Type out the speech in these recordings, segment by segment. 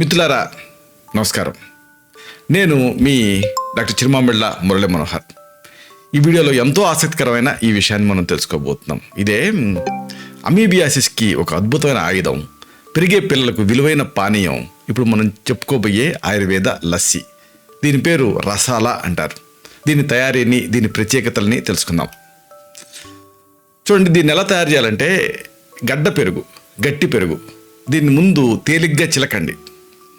మిత్రులారా నమస్కారం. నేను మీ డాక్టర్ చిరుమామిళ్ళ మురళీ మనోహర్. ఈ వీడియోలో ఎంతో ఆసక్తికరమైన ఈ విషయాన్ని మనం తెలుసుకోబోతున్నాం. ఇదే అమీబియాసిస్కి ఒక అద్భుతమైన ఆయుధం, పెరిగే పిల్లలకు విలువైన పానీయం. ఇప్పుడు మనం చెప్పుకోబోయే ఆయుర్వేద లస్సీ. దీని పేరు రసాలా అంటారు. దీని తయారీని, దీని ప్రత్యేకతల్ని తెలుసుకుందాం. చూడండి, దీన్ని ఎలా తయారు చేయాలంటే గడ్డ పెరుగు, గట్టి పెరుగు, దీన్ని ముందు తేలిగ్గా చిలకండి.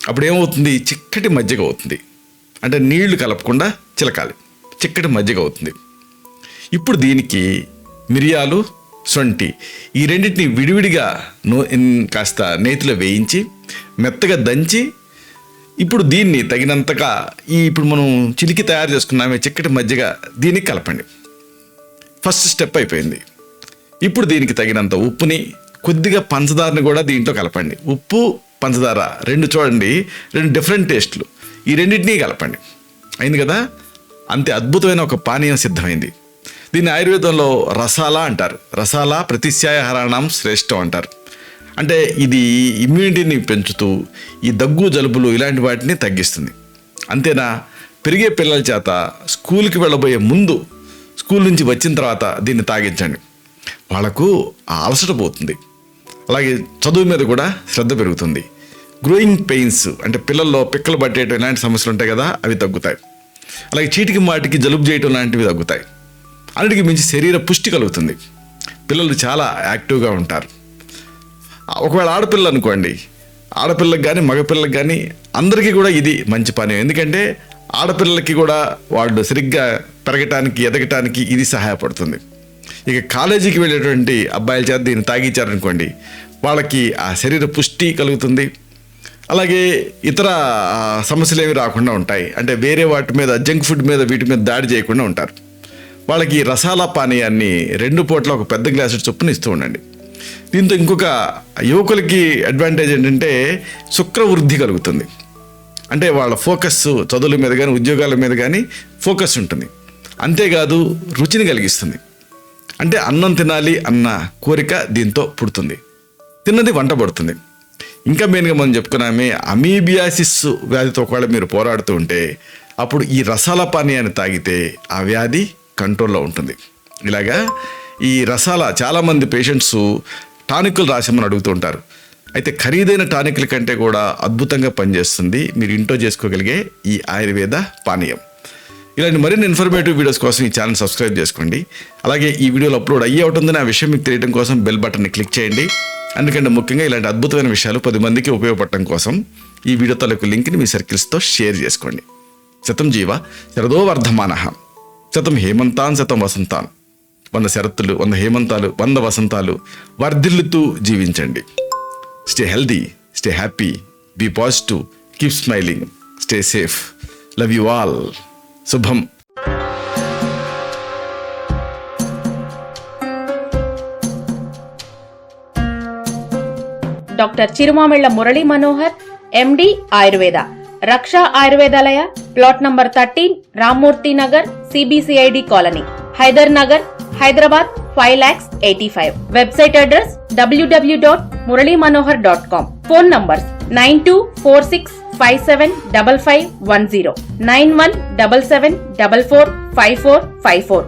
అప్పుడు ఏమవుతుంది? చిక్కటి మజ్జిగ అవుతుంది. అంటే నీళ్లు కలపకుండా చిలకాలి, చిక్కటి మజ్జిగ అవుతుంది. ఇప్పుడు దీనికి మిరియాలు, సొంటి ఈ రెండింటిని విడివిడిగా కాస్త నేతిలో వేయించి మెత్తగా దంచి, ఇప్పుడు దీన్ని తగినంతగా ఇప్పుడు మనం చిలికి తయారు చేసుకున్నామే చిక్కటి మజ్జిగ దీనికి కలపండి. ఫస్ట్ స్టెప్ అయిపోయింది. ఇప్పుడు దీనికి తగినంత ఉప్పుని, కొద్దిగా పంచదారని కూడా దీంట్లో కలపండి. ఉప్పు, పంచదార రెండు చూడండి, రెండు డిఫరెంట్ టేస్ట్లు. ఈ రెండింటినీ కలపండి. అయింది కదా? అంతే అద్భుతమైన ఒక పానీయం సిద్ధమైంది. దీన్ని ఆయుర్వేదంలో రసాలా అంటారు. రసాలా ప్రతిశాయహరాణం శ్రేష్టం అంటారు. అంటే ఇది ఇమ్యూనిటీని పెంచుతూ ఈ దగ్గు, జలుబులు ఇలాంటి వాటిని తగ్గిస్తుంది. అంతేనా, పెరిగే పిల్లల చేత స్కూల్కి వెళ్ళబోయే ముందు, స్కూల్ నుంచి వచ్చిన తర్వాత దీన్ని తాగించండి. వాళ్ళకు ఆ అలసట పోతుంది. అలాగే చదువు మీద కూడా శ్రద్ధ పెరుగుతుంది. గ్రోయింగ్ పెయిన్స్ అంటే పిల్లల్లో పిక్కలు పట్టేయటం ఇలాంటి సమస్యలు ఉంటాయి కదా, అవి తగ్గుతాయి. అలాగే చీటికి మాటికి జలుబు చేయటం లాంటివి తగ్గుతాయి. అన్నిటికీ మించి శరీర పుష్టి కలుగుతుంది. పిల్లలు చాలా యాక్టివ్గా ఉంటారు. ఒకవేళ ఆడపిల్ల అనుకోండి, ఆడపిల్లకి కానీ మగపిల్లకి కానీ అందరికీ కూడా ఇది మంచి పని. ఎందుకంటే ఆడపిల్లలకి కూడా వాళ్ళు సరిగ్గా పెరగటానికి, ఎదగటానికి ఇది సహాయపడుతుంది. ఇక కాలేజీకి వెళ్ళేటువంటి అబ్బాయిల చేత దీన్ని తాగించారనుకోండి, వాళ్ళకి ఆ శరీర పుష్టి కలుగుతుంది. అలాగే ఇతర సమస్యలు ఏమి రాకుండా ఉంటాయి. అంటే వేరే వాటి మీద, జంక్ ఫుడ్ మీద, వీటి మీద దాడి చేయకుండా ఉంటారు. వాళ్ళకి రసాలా పానీయాన్ని 2 పూట్ల ఒక పెద్ద గ్లాసు చొప్పున ఇస్తూ ఉండండి. దీంతో ఇంకొక యువకులకి అడ్వాంటేజ్ ఏంటంటే శుక్రవృద్ధి కలుగుతుంది. అంటే వాళ్ళ ఫోకస్ చదువుల మీద కానీ, ఉద్యోగాల మీద కానీ ఫోకస్ ఉంటుంది. అంతేకాదు రుచిని కలిగిస్తుంది. అంటే అన్నం తినాలి అన్న కోరిక దీంతో పుడుతుంది. తిన్నది వంట పడుతుంది. ఇంకా మెయిన్గా మనం చెప్పుకున్నామే, అమీబియాసిస్ వ్యాధితో కూడా మీరు పోరాడుతూ ఉంటే అప్పుడు ఈ రసాలా పానీయాన్ని తాగితే ఆ వ్యాధి కంట్రోల్లో ఉంటుంది. ఇలాగా ఈ రసాలా చాలామంది పేషెంట్స్ టానిక్లు రాసిమని అడుగుతూ ఉంటారు. అయితే ఖరీదైన టానిక్ల కంటే కూడా అద్భుతంగా పనిచేస్తుంది మీరు ఇంట్లో చేసుకోగలిగే ఈ ఆయుర్వేద పానీయం. ఇలాంటి మరిన్ని ఇన్ఫర్మేటివ్ వీడియోస్ కోసం ఈ ఛానల్ సబ్స్క్రైబ్ చేసుకోండి. అలాగే ఈ వీడియోలో అప్లోడ్ అయ్యే ఉంటుందని ఆ విషయం మీకు తెలియడం కోసం బెల్ బటన్ని క్లిక్ చేయండి. ఎందుకంటే ముఖ్యంగా ఇలాంటి అద్భుతమైన విషయాలు 10 మందికి ఉపయోగపడటం కోసం ఈ వీడియో తాలూకు లింక్ని మీ సర్కిల్స్తో షేర్ చేసుకోండి. శతం జీవ శరదో వర్ధమానః, శతం హేమంతాన్ శతం వసంతాన్. 100 శరత్తులు, 100 హేమంతాలు, 100 వసంతాలు వర్ధిల్లుతూ జీవించండి. Stay healthy, stay happy, be positive, keep smiling, stay safe. Love you all. శుభం. Doctor Chirumamilla Murali Manohar, MD Ayurveda, Raksha Ayurvedalaya, plot number 13, Rammurthy Nagar, CBCID colony, Hyder Nagar, Hyderabad 5,85,000. Website address www.muralymanohar.com. Phone numbers 9246575510, 9177445454.